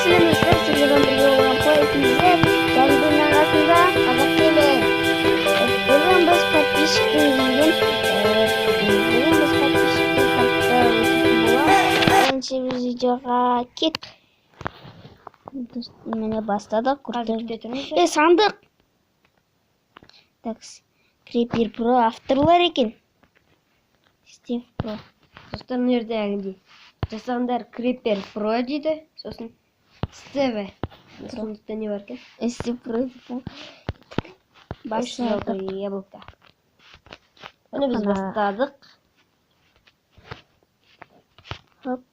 Саламатсыздар, сіздермен бірге болған поездімізде Жәнібектің қасында қазақ тілі. Бүгін біз подписчиктен келген картта өтетін боламыз. Бірінші видеоға кеттік. Міне бастадық. Сандық. Так, Creeper Pro авторлар екен. Steve Pro. Достар нердегінде жасағандар Creeper Pro дейді, сосын Steve. Сондықта не бар екен? Steve Pro. Бастадық. Яблоко. Оны біз бастадық. Хоп.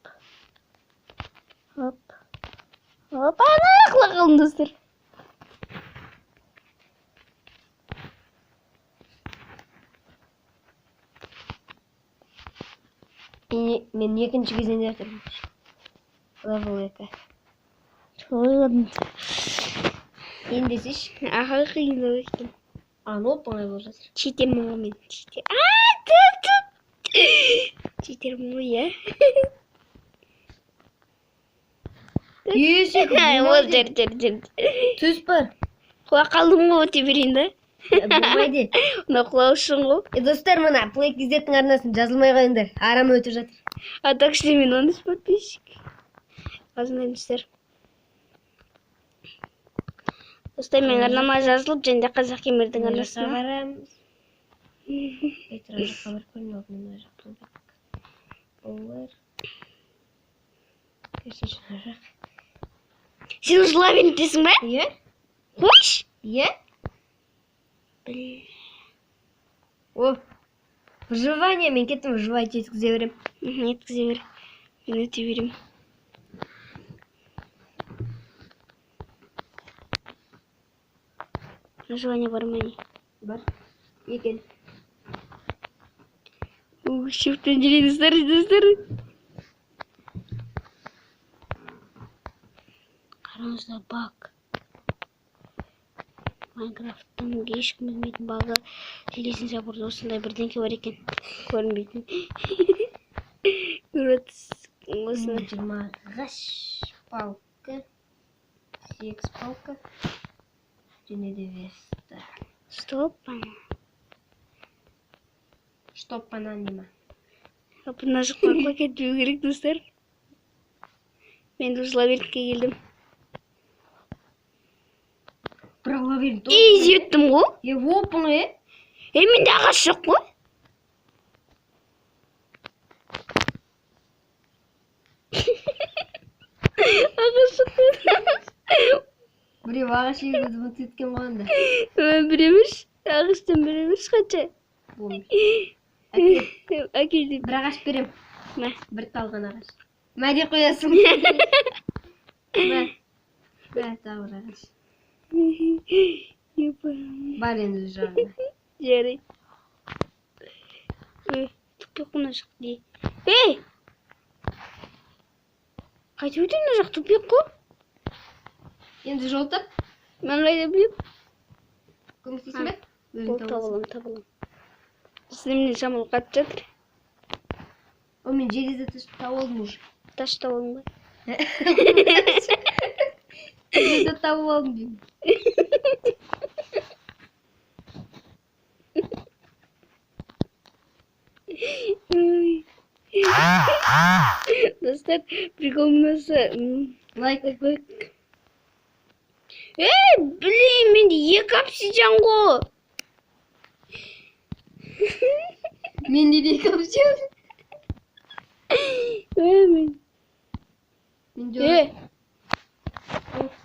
Хоп. Хоп, анақла қалдым достар. Мен екінші кезеңде тұрмын. Level 2. Тоғылдым. Енді десеш, Аға қиындау екен. оп оңай болып жатыр. Читер мұңы мен. Читер. Читер мұңы, е? Есі, Ол жер. түс бар. Құла қалдым ғой өте берейін да. Болмайды. Оны құлау үшін ғой. Достар, мына Play KZ-тің арнасын жазылмай қойыңдар. Арам өтіп жатыр. А так что мен 13 подписчик. Азынаймыздар. Достар, мен арнама жазылып, және де Қазақ Кемердің арнасына барамыз. Айтыра жаққа барып көріне алдым, мына жаққа барып. Олар. Керсінші жақ. Сен уже лабиринттесің ба? Е? Қойш? Е? О, выживание, мен кеттім выживать еткізе берем. Еткізе бер. Мен өте берем. Выживание бар ма не? Бар. Екен. Шифттен жүрейін, достар. Қараңыздар, баг. Майнкрафттың ешкім білмейтін багы. Желесін жабырды осындай бірдеңке бар екен. Көрінбейтін. Осыны. 20 палка. 8 палка. Және де веста. Штоп банан нема. Мына жаққа кетпеу керек, достар. Мен осы лабиринтке келдім. Бірақ лабиринт. Изи өттім ғой. Опың, Менде ағаш жоқ қой. Ағаш жоқ қой. Біреу ағаш егізді бұнт еткен қойында. Біремеш. Ағаштан біремеш қанша. Әкелдім. Бір ағаш берем. Мә. Бір талған ағаш. Мәде қоясың. Мә, тағы бір ағаш. Бар енді жағына. Жарай. Тупик мына жақ дей. Қайтып өтем мына жақ тупик қой. Енді жол тап. Мен қайда білем. Көмектесің бе? Табылым. Сіздемнен шамалы қатып жатыр. О, мен железді тауып алдым уже. Таш табылым ба? Железді тауып алдым деймін. Достар, прикол мынасы. Лайк. Блин, менде 2 обсидиан ғой. Менде де көпсен.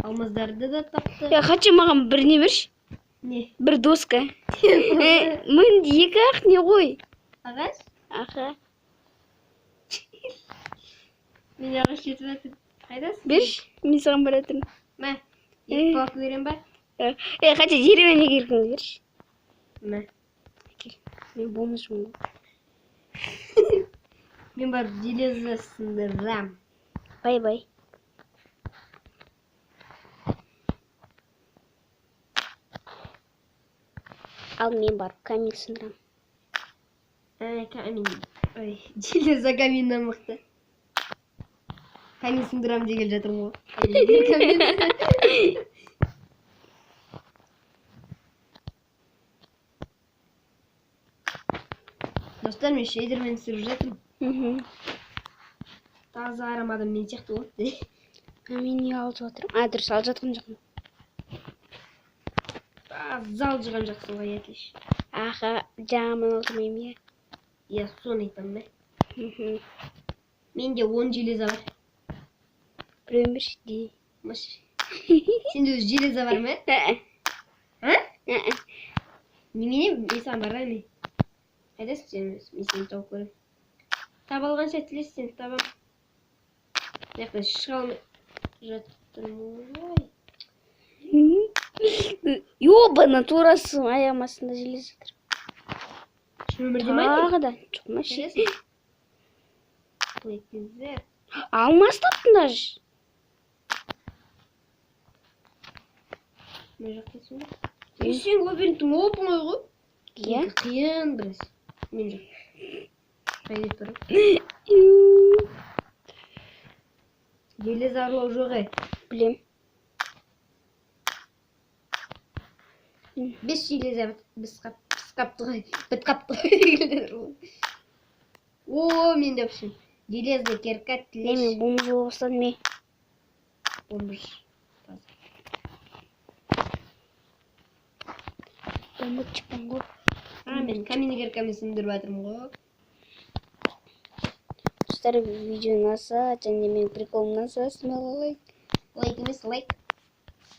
Алмаздарды да тапты. Қанша маған бір не берші? Не? Бір доска. Менде 2 ақ не ғой? Ағаш? Аха. Мен ағаш жетіп жатыр. Қайдасың? Берші, мен саған баратырмын. Мә, 2 палка берем ба? Қанша деревене келгіңді берші. Мә. Мен болмышмын. Мен бар железді сындырам. Бай-бай. Ал мен барып камин сындырам. Камин. Ой, железо каминнан мықты. Камин сындырам деп келе жатырмын ғой. Достар, мен шейдермен түсіріп жатырмын. Таза арам адам мен сияқты ғой. Мен не алып жатырмын? Дұрыс алып жатқан жоқпын. Таза алып жатқан жақсың ғой, әтеш. Аха, жағамын отырмаймын, иә. Я соны айтамын да. Менде 10 железа бар. Біреуін берші дей. Сенде өз железа бар ма? Немене? Мен саған барамын. Қайдасың сен? Мен сені тауып көремін. Таба алғанша тілес, сені табам. Мына шыға алмай жаттым ғой. Ёбана, турасы аяғым астында железа жатыр. Шын өмірде ме? Тағы да. Жоқ, машина. Алмас таптың даже. Мына жақтасың ба? Сен лабиринттің оп-оңай ғой. Иә. Қиын біраз. Мен жоқ. Қайдет барам. Железа арлау жоқ ай. Білем. 5 железа біз қапты ғой. Біт қапты ғой. О, мен де өпшін. Железді керкат тілеш. Мен бомж болғыстан ме? Бомж. Бомж чіппен ғой. Мен камені керкамен сындырып жатырмын ғой. Достар, видео ұнаса, және мен прикол ұнаса, сымалы лайк. Лайк емес, лайк.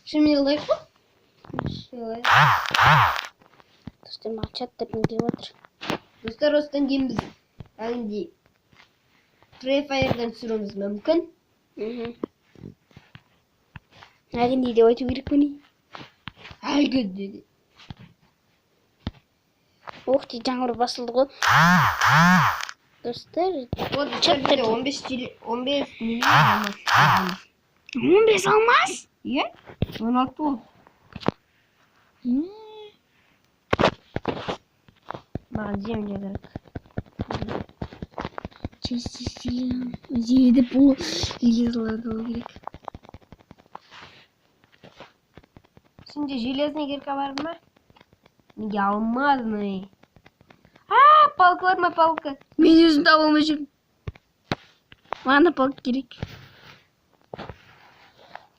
Шынымен лайк қой? Достар, маған чат деп не келіп отыр. Достар, осыдан кейін біз әлінде Free Fire'дан түсіруіміз мүмкін. Әлгінде деп айту керек пе не? Әлгінде де. Ох, дейді жаңғыр басылды ғой. Достар, чат деп 15 миллион алмас. 15 алмас? Иә? 16 ол. Маған земля керек. Земля бұл лезларды алу керек. Сенде железный кирка бар ма? Неге алмадың ей? Палка бар ма, палка? Мен өзім таба алмай жүрмін. Маған да палка керек.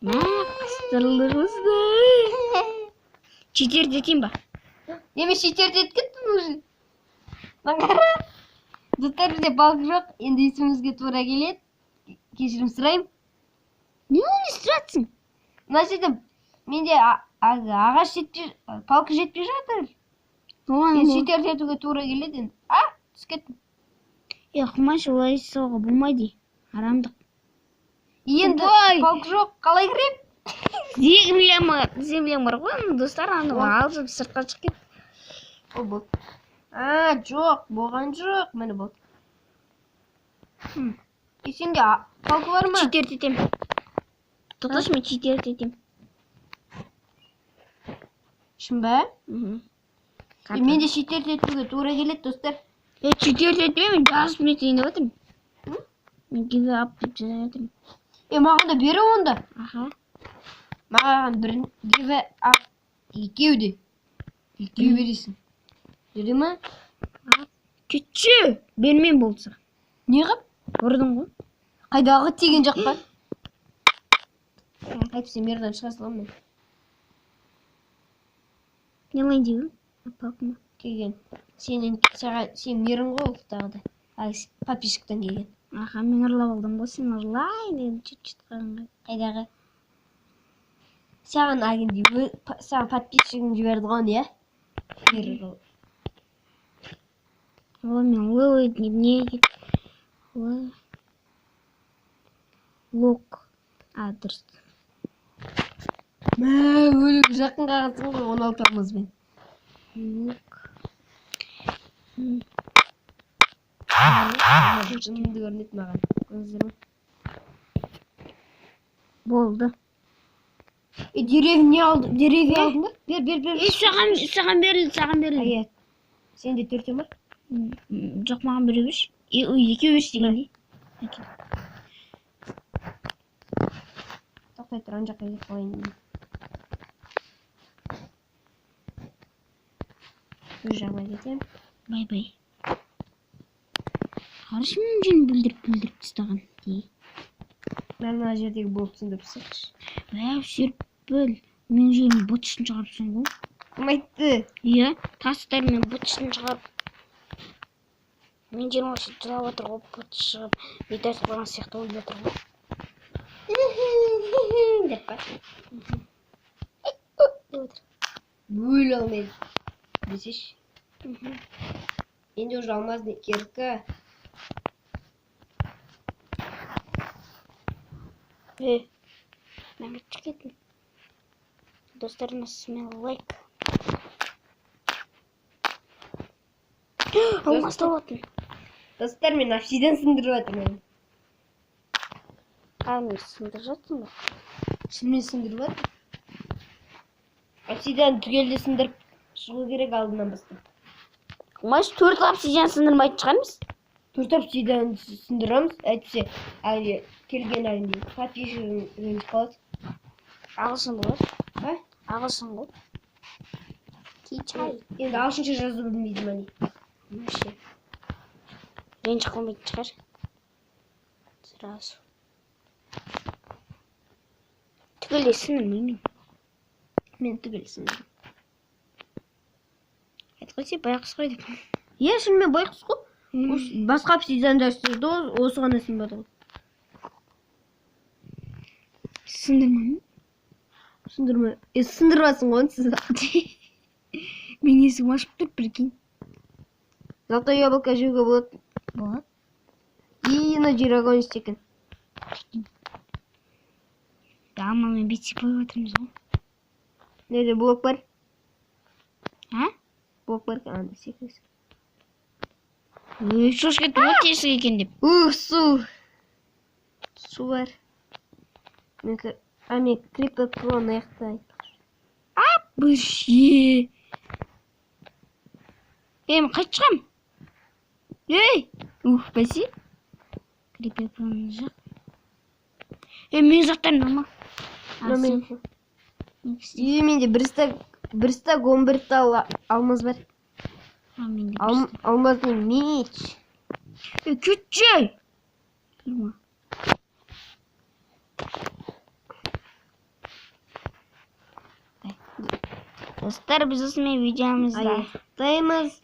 Қыстырлырызды. Четвертетейін ба? Неме четвертет кеттің уже? Бағара. Достар, бізде палка жоқ. Енді есімізге тура келеді. Кешірім сұрайым. Не оны естіратсың? Мына жерде менде ағаш жетпей, палка жетпей жатыр. Енді четвертетуге тура келеді енді. Түс кеттім. Құмаш, олай соға болмайды. Арамдық. Енді палка жоқ, қалай кірем? Землям бар ғой, достар, аны алып сыртқа шыққан. Ол болды. Жоқ, болған жоқ. Мені болды. Сенде палка бар ма? Четвертетем. Тоқташы, мен четвертетем. Шын ба? Менде четвертетуге тура келеді, достар. Четвертетем, мен жазып метейін деп отырмын. Мен give up деп жазып отырмын. Маған да бері онда. Маған бір give up екеу де. Екеу бересің. Жеді ма? Кетші! Бермен болса. Не қып? Ұрдың ғой. Қайдағы теген жоқ па? Қайтып сен мерден шыға салам мен. Не лайын дейгім? Палкыма. Келген. Сен мерін ғой ол тағы да. Подписчиктен келген. Мен ұрлап алдым ғой, сен ұрлайын дедім чет-чет қағанға. Қайдағы? Саған агенде, саған подписчигін жіберді ғой, не? Берді ғой. Ол мен лылы не кет. Лок. Дұрыс. Өлік жақын қағансың ғой 16 алмазбен. Лок. Жынымды көрінеді маған. Көздерім. Болды. Деревня алдың ба? Бер. Саған берілді. Сенде төртен бар? Жоқ, маған біреу берші. Екеу берші дегендей. Петр ан жаққа кетіп қалайын. Бұл жағына кетем. Бай-бай. Қарашы мен бүлдіріп тастаған. Мен мына жердегі болыпсын деп сақшы. Серпіл. Мен жерін бұтышын шығарыпсың ғой. Кім айтты? Иә, тастар мен бұтышын шығарып. Мен жерін осы жылап отыр ғой, бұтыш шығып. Бейдас қылған сияқты ойлап отыр ғой. Деп па. Бөл алмайды. Десеш. Енді уже алмазный кирка. Мен кетіп кеттім. Достарына смел лайк. Алмаз табатын. Достар, мен обсидиан сындырып жатырмын. Мен сындырып жатсың ба? Шынымен сындырып жатыр. Обсидиан түгелде сындырып шығу керек алдынан бастап. Алмаз 4 обсидиан сындырмайтын шығармыз? 4 обсидиан сындырамыз. Әйтсе, әлі келген әлінде. Подписчигім ренжіп қалады. Ағылшын болады. Ба? Ағылшын ғой. Кичай. Енді ағылшынша жазу білмейді мәне. Вообще. Ренжіп қалмайтын шығар. Сразу. Түгелде сындырмаймын. Мен түгел сындырдым. Айтқой сен байқұс қой деп. Иә, шынымен байқұс қой. Басқа обсидиандар сындырды, осы ғана сынбады ғой. Сындырмаймын. Сындырмай. Сындырбасың ғой сіз. Мен есігім ашып тұр, прикинь. Золотое яблоко жеуге болады. Болады. И на жирогон істекен. Мен бетсек қойып отырмыз ғой. Неде блок бар? Блок бар, анда секіресің. Шошқа өте есік екен деп. Су. Су бар. Мен крипто клон аяқтайын. Бөше. Мен қайт шығам. Бәсе. Крипто клон жақ. Мен заттарым ма? Менде бір стак 11 тал алмаз бар. Алмазный меч. Күтчей. Достар, біз осымен видеомызды аяқтаймыз.